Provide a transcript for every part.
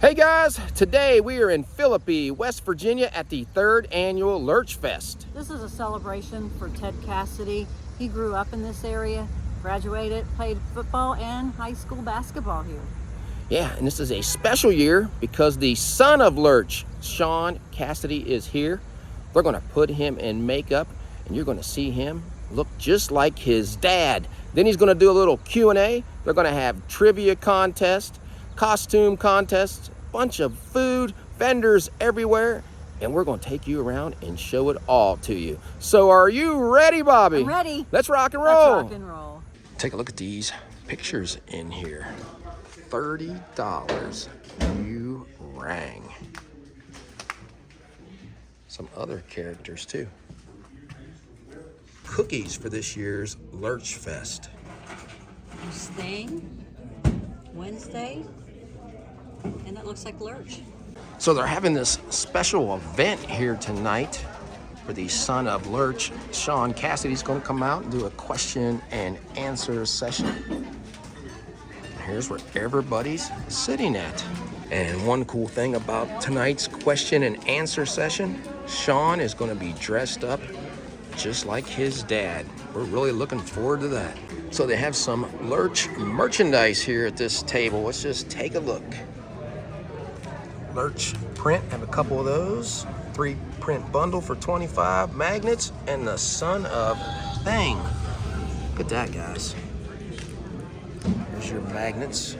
Hey guys, today we are in Philippi, West Virginia at the 3rd annual Lurch Fest. This is a celebration for Ted Cassidy. He grew up in this area, graduated, played football and high school basketball here. Yeah, and this is a special year because the son of Lurch, Sean Cassidy, is here. They're gonna put him in makeup and you're gonna see him look just like his dad. Then he's gonna do a little Q&A. They're gonna have trivia contest, costume contests, bunch of food, vendors everywhere, and we're gonna take you around and show it all to you. So are you ready, Bobby? I'm ready. Let's rock and roll. Let's rock and roll. Take a look at these pictures in here. $30. You rang. Some other characters too. Cookies for this year's Lurch Fest. Staying Wednesday, and that looks like Lurch. So they're having this special event here tonight for the son of Lurch. Sean Cassidy's going to come out and do a question and answer session. Here's where everybody's sitting at. And one cool thing about tonight's question and answer session, Sean is going to be dressed up just like his dad. We're really looking forward to that. So they have some Lurch merchandise here at this table. Let's just take a look. Lurch print, have a couple of those. 3 print bundle for 25, magnets, and the son of thing. Look at that, guys. Here's your magnets.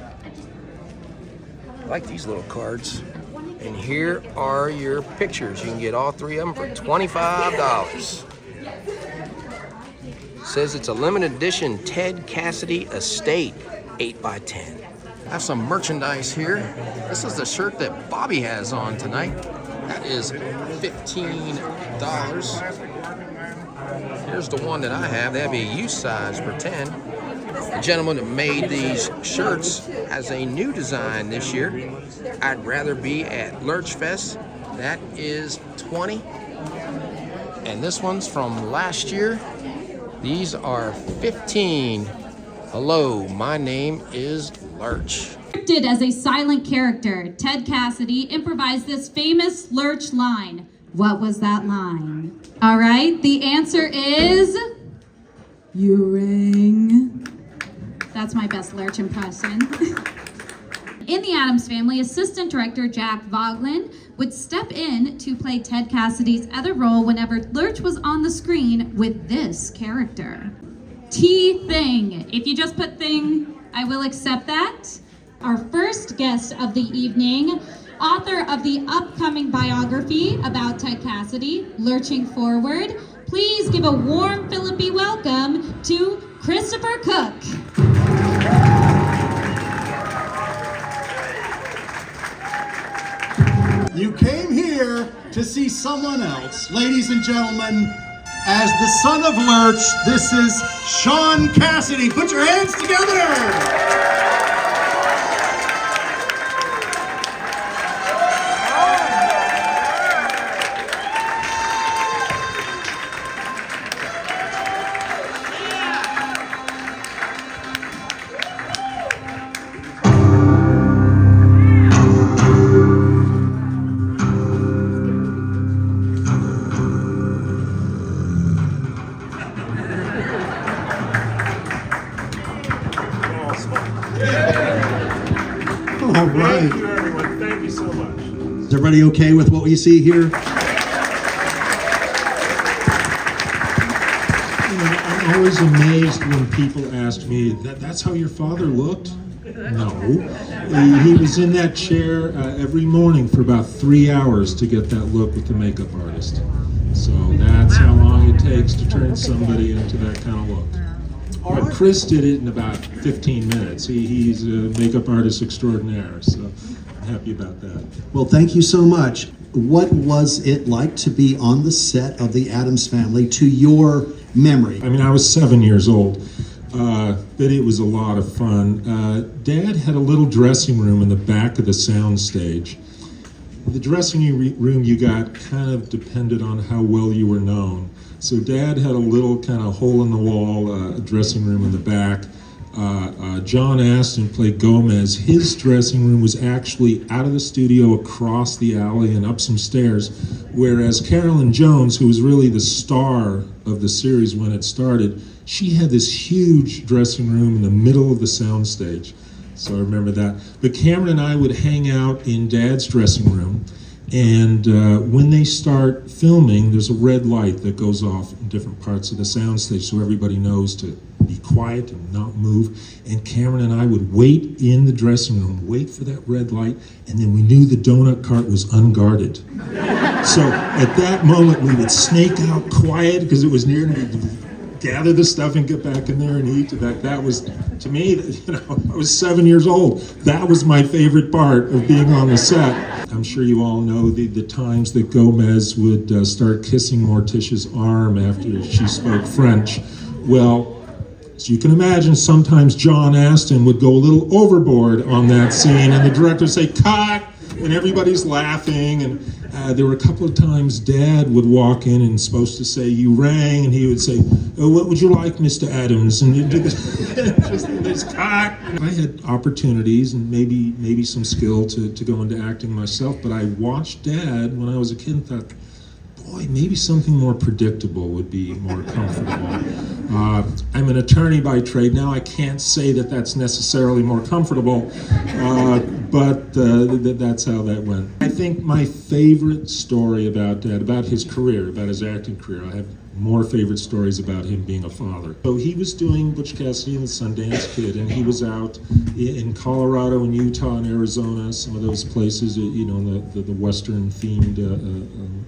I like these little cards. And here are your pictures. You can get all 3 of them for $25. Says it's a limited edition Ted Cassidy Estate 8x10. I have some merchandise here. This is the shirt that Bobby has on tonight. That is $15. Here's the one that I have. They have a U size for 10. The gentleman that made these shirts has a new design this year. I'd rather be at Lurch Fest. That is $20. And this one's from last year. These are $15. Hello, my name is Lurch. Scripted as a silent character, Ted Cassidy improvised this famous Lurch line. What was that line? All right, the answer is, you rang. That's my best Lurch impression. In the Addams Family, assistant director Jack Voglin would step in to play Ted Cassidy's other role whenever Lurch was on the screen with this character. T-Thing. If you just put thing, I will accept that. Our first guest of the evening, author of the upcoming biography about Ted Cassidy, Lurching Forward. Please give a warm Philippi welcome to Christopher Cook. You came here to see someone else. Ladies and gentlemen, as the son of Lurch, this is Sean Cassidy. Put your hands together. Is everybody okay with what we see here? I'm always amazed when people ask me, that's how your father looked? No. He was in that chair every morning for about 3 hours to get that look with the makeup artist. So that's how long it takes to turn somebody into that kind of look. But Chris did it in about 15 minutes. He's a makeup artist extraordinaire, so I'm happy about that. Well, thank you so much. What was it like to be on the set of the Addams Family to your memory? I mean, I was 7 years old, but it was a lot of fun. Dad had a little dressing room in the back of the sound stage. The dressing room you got kind of depended on how well you were known. So Dad had a little kind of hole-in-the-wall dressing room in the back. John Astin played Gomez. His dressing room was actually out of the studio across the alley and up some stairs, whereas Carolyn Jones, who was really the star of the series when it started, she had this huge dressing room in the middle of the soundstage. So I remember that. But Cameron and I would hang out in Dad's dressing room, and when they start filming, there's a red light that goes off in different parts of the soundstage so everybody knows to be quiet and not move. And Cameron and I would wait in the dressing room, wait for that red light, and then we knew the donut cart was unguarded. So at that moment, we would snake out quiet because it was near, and we'd gather the stuff and get back in there and eat. That was, to me, I was 7 years old. That was my favorite part of being on the set. I'm sure you all know the times that Gomez would start kissing Morticia's arm after she spoke French. Well, as you can imagine, sometimes John Astin would go a little overboard on that scene, and the director would say, "Cut!" and everybody's laughing. And there were a couple of times Dad would walk in and supposed to say, "You rang," and he would say, "Oh, what would you like, Mr. Addams?" And he'd do this cut. I had opportunities and maybe some skill to go into acting myself, but I watched Dad when I was a kid and thought, boy, maybe something more predictable would be more comfortable. I'm an attorney by trade. Now I can't say that that's necessarily more comfortable, but that's how that went. I think my favorite story about Dad, about his career, about his acting career, I have more favorite stories about him being a father. So he was doing Butch Cassidy and the Sundance Kid, and he was out in Colorado and Utah and Arizona, some of those places, in the Western themed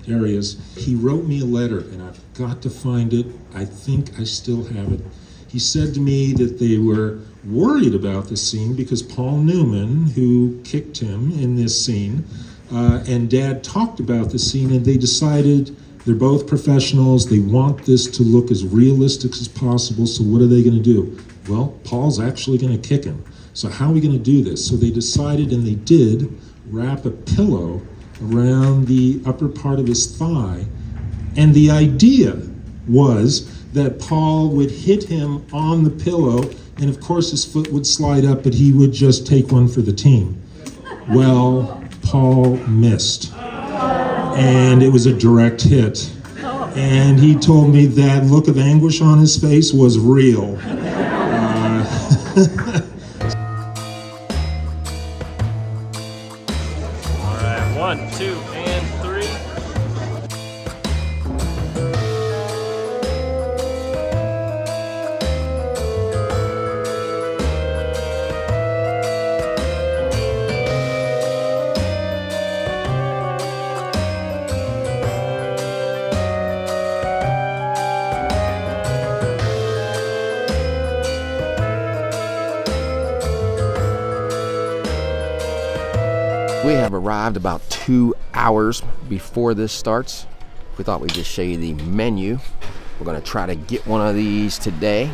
areas. He wrote me a letter, and I've got to find it. I think I still have it. He said to me that they were worried about the scene because Paul Newman, who kicked him in this scene, and Dad talked about the scene, and they decided they're both professionals. They want this to look as realistic as possible. So what are they going to do? Well, Paul's actually going to kick him. So how are we going to do this? So they decided, and they did, wrap a pillow around the upper part of his thigh. And the idea was that Paul would hit him on the pillow, and of course his foot would slide up, but he would just take one for the team. Well, Paul missed. And it was a direct hit. And he told me that look of anguish on his face was real. All right, 1, 2, and 3. We have arrived about 2 hours before this starts. We thought we'd just show you the menu. We're gonna try to get one of these today.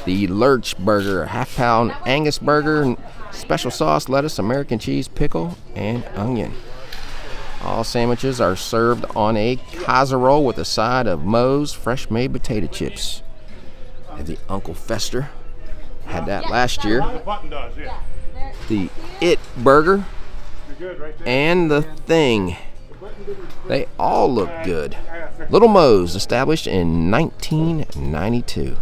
The Lurch burger, a half-pound Angus burger, special sauce, lettuce, American cheese, pickle, and onion. All sandwiches are served on a casserole with a side of Moe's fresh-made potato chips. And the Uncle Fester had that last year. The It burger and the Thing. They all look good. Little Moe's, established in 1992.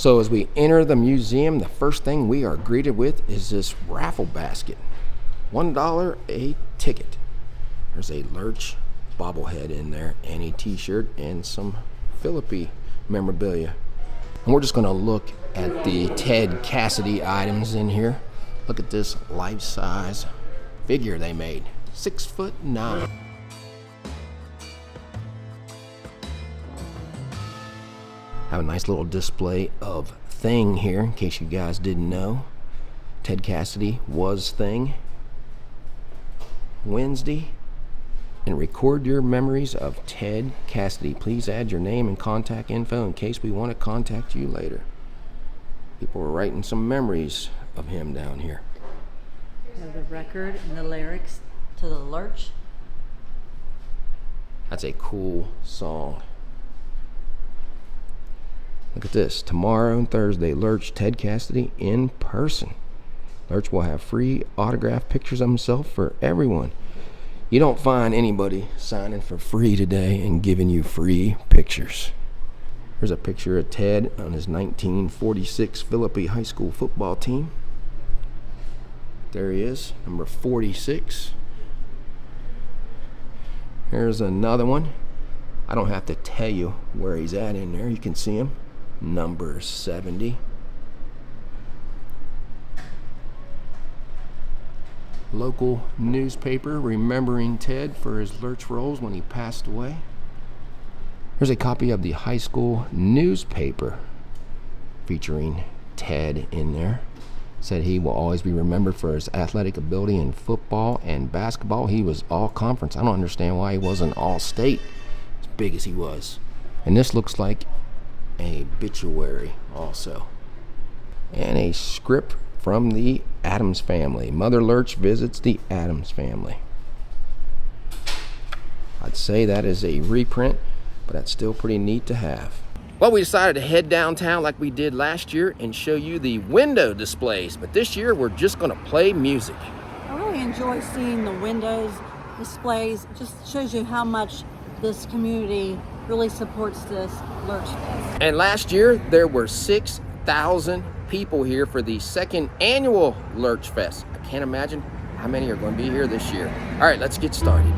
So as we enter the museum, the first thing we are greeted with is this raffle basket. $1 a ticket. There's a Lurch bobblehead in there, and a t-shirt, and some Philippi memorabilia. And we're just gonna look at the Ted Cassidy items in here. Look at this life-size figure they made, 6'9". Have a nice little display of Thing here, in case you guys didn't know. Ted Cassidy was Thing. Wednesday. And record your memories of Ted Cassidy. Please add your name and contact info in case we want to contact you later. People were writing some memories of him down here. The record and the lyrics to the Lurch. That's a cool song. Look at this. Tomorrow and Thursday, Lurch, Ted Cassidy in person. Lurch will have free autographed pictures of himself for everyone. You don't find anybody signing for free today and giving you free pictures. Here's a picture of Ted on his 1946 Philippi High School football team. There he is, number 46. Here's another one. I don't have to tell you where he's at in there. You can see him, number 70. Local newspaper remembering Ted for his Lurch roles when he passed away. Here's a copy of the high school newspaper featuring Ted in there. Said he will always be remembered for his athletic ability in football and basketball. He was all conference. I don't understand why he wasn't all state as big as he was. And this looks like an obituary also. And a script from the Addams family. Mother Lurch visits the Addams family. I'd say that is a reprint, but that's still pretty neat to have. Well, we decided to head downtown like we did last year and show you the window displays, but this year we're just gonna play music. I really enjoy seeing the windows displays. It just shows you how much this community really supports this Lurch Fest. And last year there were 6,000 people here for the second annual Lurch Fest. I can't imagine how many are going to be here this year. All right, let's get started.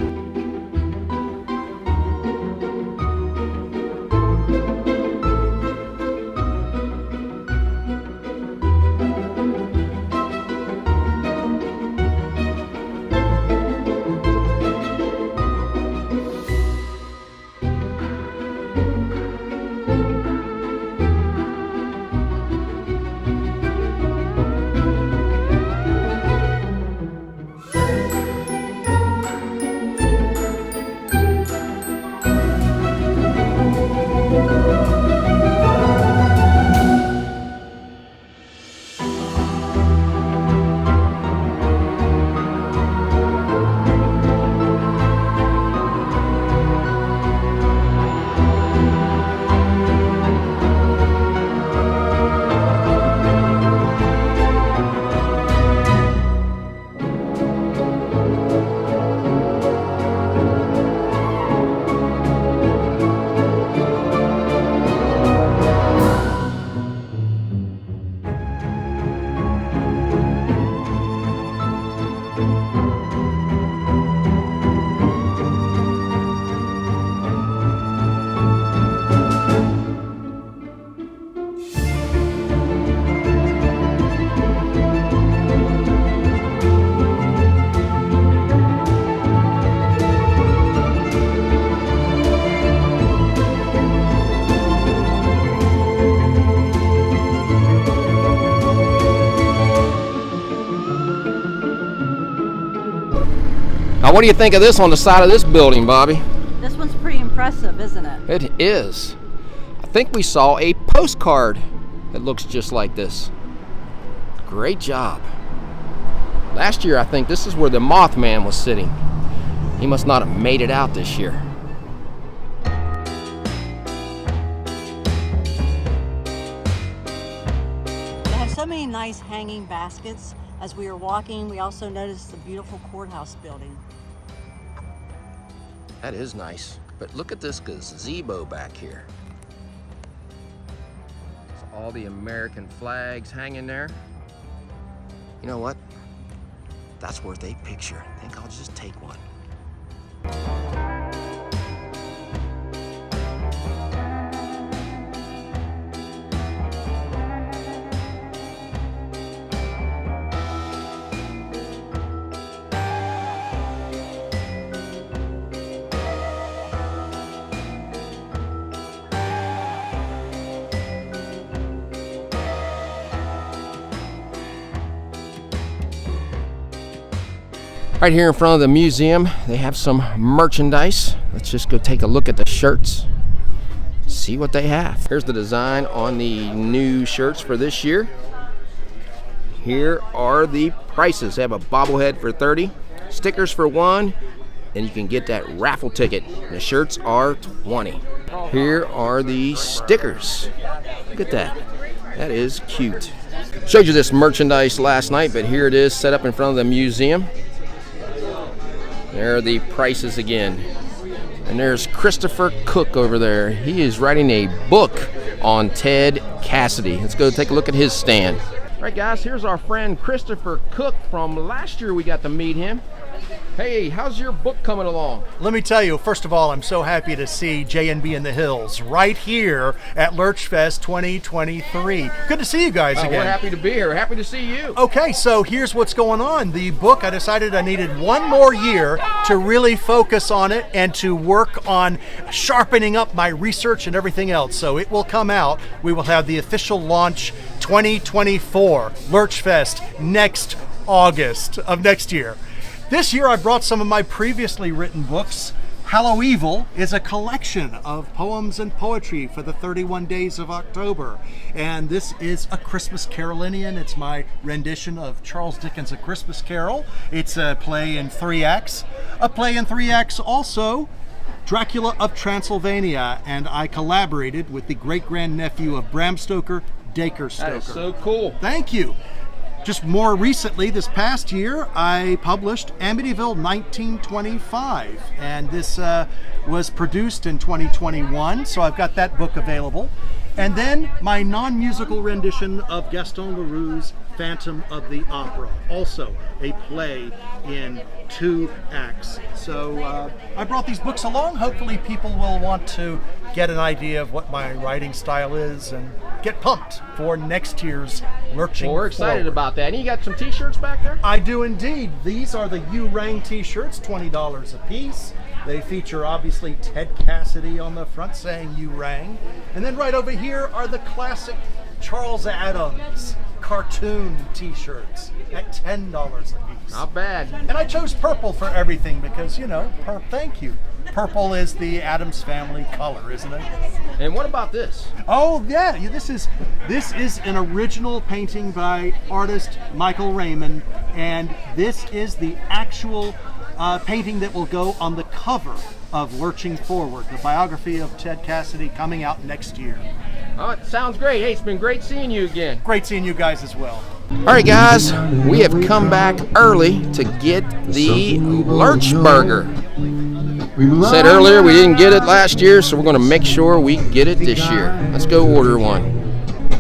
Now, what do you think of this on the side of this building, Bobby? This one's pretty impressive, isn't it? It is. I think we saw a postcard that looks just like this. Great job. Last year, I think this is where the Mothman was sitting. He must not have made it out this year. They have so many nice hanging baskets. As we were walking, we also noticed the beautiful courthouse building. That is nice. But look at this gazebo back here. It's all the American flags hanging there. You know what? That's worth a picture. I think I'll just take one. Right here in front of the museum, they have some merchandise. Let's just go take a look at the shirts, see what they have. Here's the design on the new shirts for this year. Here are the prices. They have a bobblehead for $30, stickers for $1, and you can get that raffle ticket. The shirts are $20. Here are the stickers. Look at that. That is cute. Showed you this merchandise last night, but here it is set up in front of the museum. There are the prices again. And there's Christopher Cook over there. He is writing a book on Ted Cassidy. Let's go take a look at his stand. All right, guys, here's our friend Christopher Cook from last year. We got to meet him. Hey, how's your book coming along? Let me tell you, first of all, I'm so happy to see J&B in the Hills right here at Lurch Fest 2023. Good to see you guys again. We're happy to be here. Happy to see you. Okay, so here's what's going on. The book, I decided I needed one more year to really focus on it and to work on sharpening up my research and everything else. So it will come out. We will have the official launch 2024, Lurch Fest, next August of next year. This year I brought some of my previously written books. Hallow Evil is a collection of poems and poetry for the 31 days of October. And this is A Christmas Carolinian. It's my rendition of Charles Dickens' A Christmas Carol. It's a play in 3 acts. A play in 3 acts also, Dracula of Transylvania. And I collaborated with the great-grandnephew of Bram Stoker, Dacre Stoker. That is so cool. Thank you. Just more recently, this past year, I published Amityville 1925, and this was produced in 2021, so I've got that book available. And then my non-musical rendition of Gaston Leroux's Phantom of the Opera, also a play in 2 acts. So I brought these books along. Hopefully people will want to get an idea of what my writing style is and get pumped for next year's Lurching Well, we're excited Forward. about that. And you got some t-shirts back there? I do indeed. These are the You Rang t-shirts, $20 a piece. They feature obviously Ted Cassidy on the front saying You Rang. And then right over here are the classic Charles Addams cartoon t-shirts at $10 a piece. Not bad. And I chose purple for everything because, you know, thank you. Purple is the Addams Family color, isn't it? And what about this? Oh yeah, this is an original painting by artist Michael Raymond, and this is the actual painting that will go on the cover of Lurching Forward, the biography of Ted Cassidy coming out next year. Oh, it sounds great. Hey, it's been great seeing you again. Great seeing you guys as well. All right, guys, we have come back early to get the Lurch Burger. Said earlier we didn't get it last year, so we're going to make sure we get it this year. Let's go order one.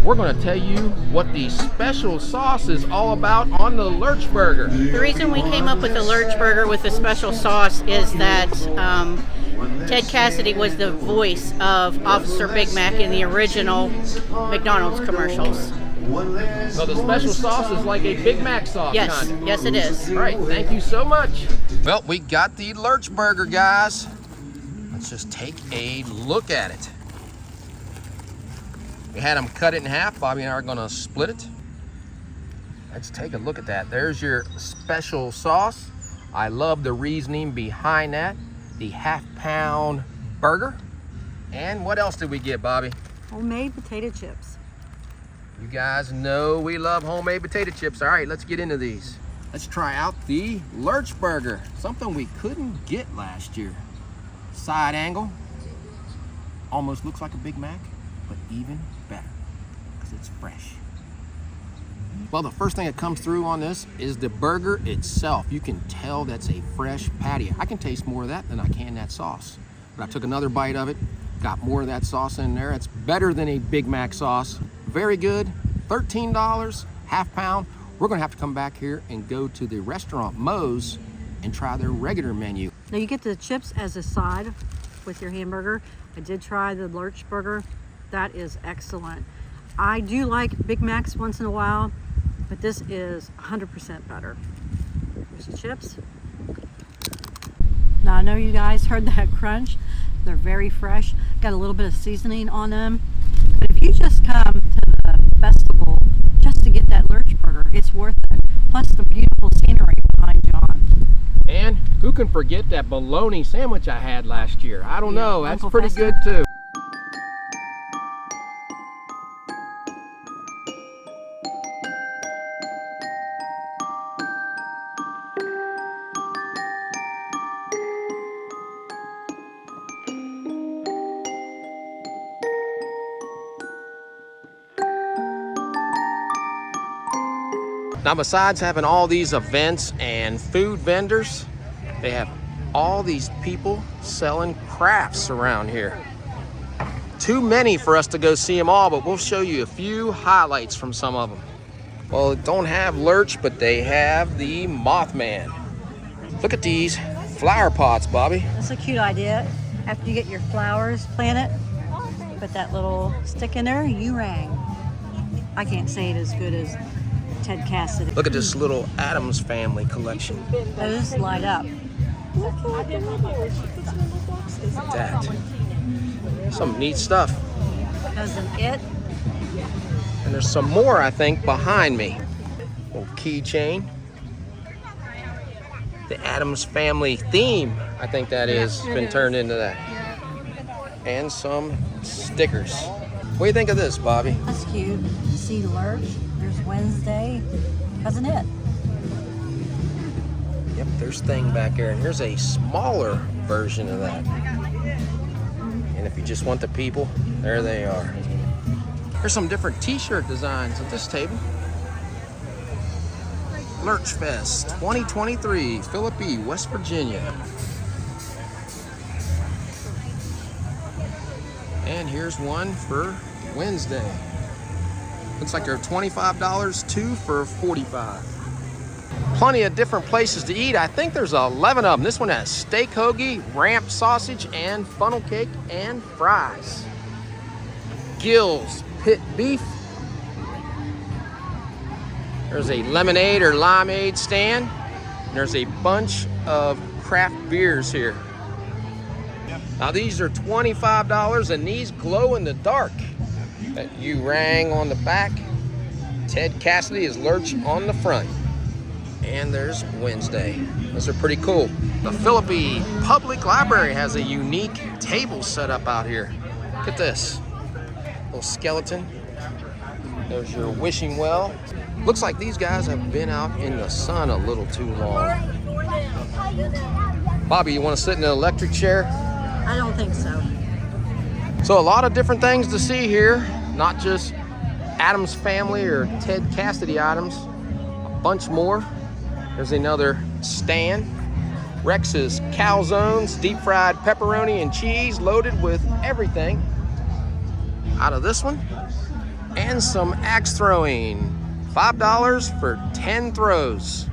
We're going to tell you what the special sauce is all about on the Lurch Burger. The reason we came up with the Lurch Burger with the special sauce is that Ted Cassidy was the voice of Officer Big Mac in the original McDonald's commercials. So the special sauce is like a Big Mac sauce, Yes, kind of. yes it is. All right, thank you so much. Well, we got the Lurch Burger, guys. Let's just take a look at it. We had them cut it in half. Bobby and I are gonna split it. Let's take a look at that. There's your special sauce. I love the reasoning behind that. The half-pound burger. And what else did we get, Bobby? Homemade potato chips. You guys know we love homemade potato chips. All right, let's get into these. Let's try out the Lurch Burger, something we couldn't get last year. Side angle, almost looks like a Big Mac, but even better, because it's fresh. Well, the first thing that comes through on this is the burger itself. You can tell that's a fresh patty. I can taste more of that than I can that sauce. But I took another bite of it, got more of that sauce in there. It's better than a Big Mac sauce. very good. $13, half pound. We're gonna have to come back here and go to the restaurant Moe's and try their regular menu. Now you get the chips as a side with your hamburger. I did try the Lurch burger. That is excellent. I do like Big Macs once in a while, but this is 100% better. Here's the chips. Now I know you guys heard that crunch. They're very fresh. Got a little bit of seasoning on them. But if you just come to the festival just to get that Lurch burger, it's worth it. Plus the beautiful scenery behind John. And who can forget that bologna sandwich I had last year? I don't know, that's Uncle pretty Fester. good too. Now, besides having all these events and food vendors, they have all these people selling crafts around here. Too many for us to go see them all, but we'll show you a few highlights from some of them. Well, it don't have Lurch, but they have the Mothman. Look at these flower pots, Bobby. That's a cute idea. After you get your flowers planted, put that little stick in there, you rang. I can't say it as good as Ted Cassidy. Look at this little Addams Family collection. Those light up. Look at that. Some neat stuff. Cousin It. And there's some more, I think, behind me. Little keychain. The Addams Family theme, I think that is, has been turned into that. And some stickers. What do you think of this, Bobby? That's cute. See Lurch. There's Wednesday. Cousin It. Yep, there's Thing back there. And here's a smaller version of that. And if you just want the people, there they are. There's some different t-shirt designs at this table. Lurch Fest 2023, Philippi, West Virginia. And here's one for Wednesday. Looks like they're $25, two for $45. Plenty of different places to eat. I think there's 11 of them. This one has steak hoagie, ramp sausage, and funnel cake and fries. Gill's pit beef. There's a lemonade or limeade stand. And there's a bunch of craft beers here. Now these are $25 and these glow in the dark. That you rang on the back. Ted Cassidy is Lurch on the front. And there's Wednesday. Those are pretty cool. The Philippi Public Library has a unique table set up out here. Look at this. Little skeleton. There's your wishing well. Looks like these guys have been out in the sun a little too long. Bobby, you want to sit in an electric chair? I don't think so. So a lot of different things to see here. Not just Addams Family or Ted Cassidy items. A bunch more. There's another stand. Rex's calzones, deep fried pepperoni and cheese loaded with everything. Out of this one. And some axe throwing. $5 for 10 throws.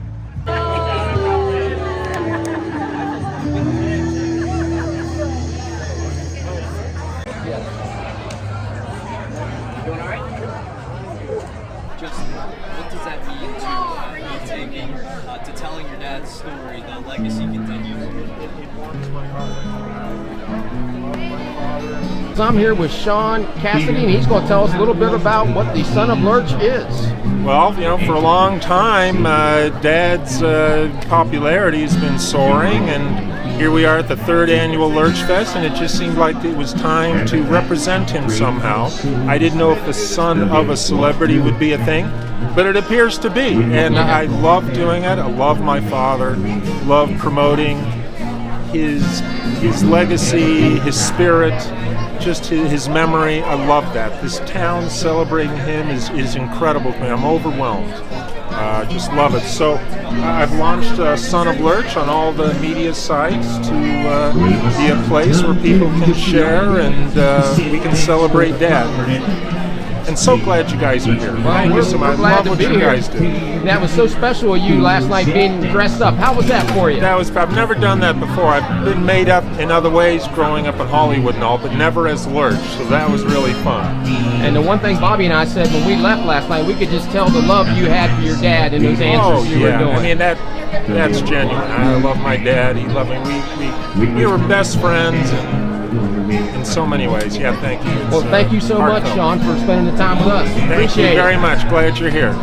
What does that mean to telling your dad's story, the legacy continues? I'm here with Sean Cassidy, and he's going to tell us a little bit about what the Son of Lurch is. Well, you know, for a long time, Dad's popularity has been soaring, and here we are at the 3rd annual Lurch Fest, and it just seemed like it was time to represent him somehow. I didn't know if the son of a celebrity would be a thing, but it appears to be, and I love doing it. I love my father, love promoting his legacy, his spirit, just his memory. I love that. This town celebrating him is incredible to me. I'm overwhelmed. Just love it. So I've launched Son of Lurch on all the media sites to be a place where people can share and we can celebrate Dad. and so glad you guys are here. Thank you so much. We're glad Love to what be you here. guys do. That was so special of you last night being dressed up. How was that for you? I've never done that before. I've been made up in other ways growing up in Hollywood and all, but never as Lurch, so that was really fun. And the one thing Bobby and I said when we left last night, we could just tell the love you had for your dad and those answers you were doing. I mean, that's genuine. I love my dad. He loved me. We were best friends and in so many ways. Yeah, thank you. Well, thank you so much, Sean, for spending the time with us. Thank Appreciate you very it. much. Glad you're here.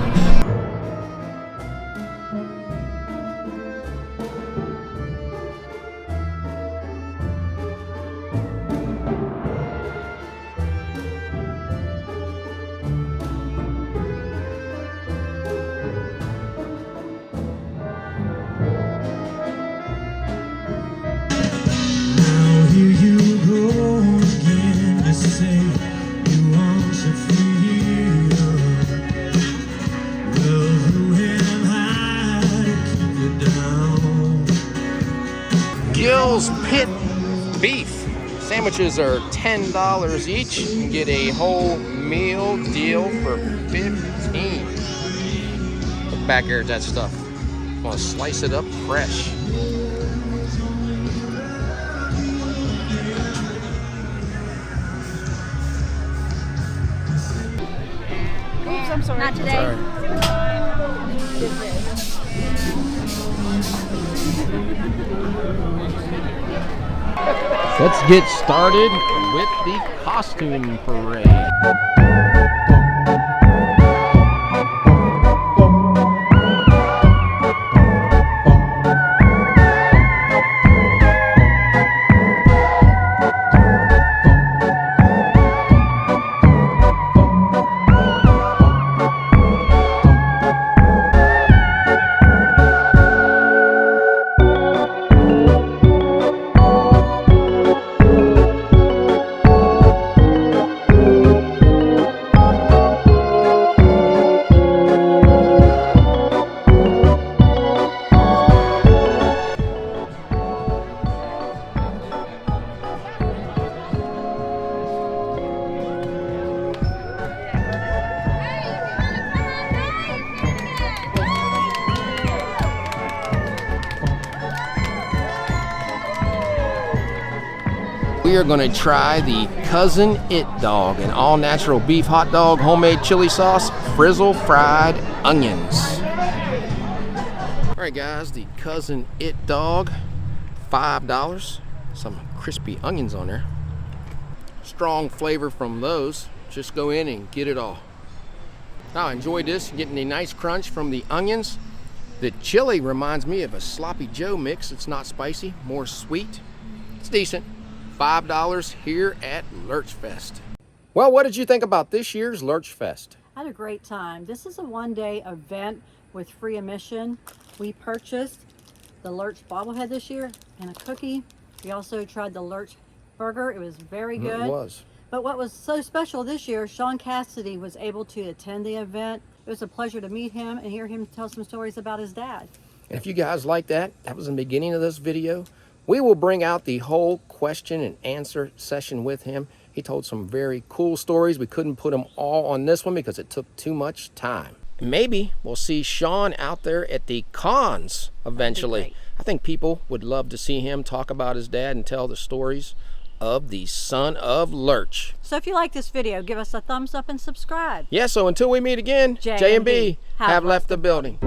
Gill's Pit Beef. Sandwiches are $10 each. You can get a whole meal deal for $15. Look back here at that stuff. I'm gonna slice it up fresh. Oops, I'm sorry. Not today. Let's get started with the costume parade. We are going to try the Cousin It Dog, an all-natural beef hot dog, homemade chili sauce, frizzle fried onions. All right, guys, the Cousin It Dog, $5. Some crispy onions on there. Strong flavor from those. Just go in and get it all. Now, I enjoyed this, getting a nice crunch from the onions. The chili reminds me of a Sloppy Joe mix. It's not spicy, more sweet. It's decent. $5 here at Lurch Fest. Well, what did you think about this year's Lurch Fest? I had a great time. This is a one-day event with free admission. We purchased the Lurch bobblehead this year and a cookie. We also tried the Lurch burger. It was very good. It was. But what was so special this year, Sean Cassidy was able to attend the event. It was a pleasure to meet him and hear him tell some stories about his dad. And if you guys like that was in the beginning of this video. We will bring out the whole question and answer session with him. He told some very cool stories. We couldn't put them all on this one because it took too much time. Maybe we'll see Sean out there at the cons eventually. I think people would love to see him talk about his dad and tell the stories of the Son of Lurch. So if you like this video, give us a thumbs up and subscribe. Yeah, so until we meet again, J&B have left the building.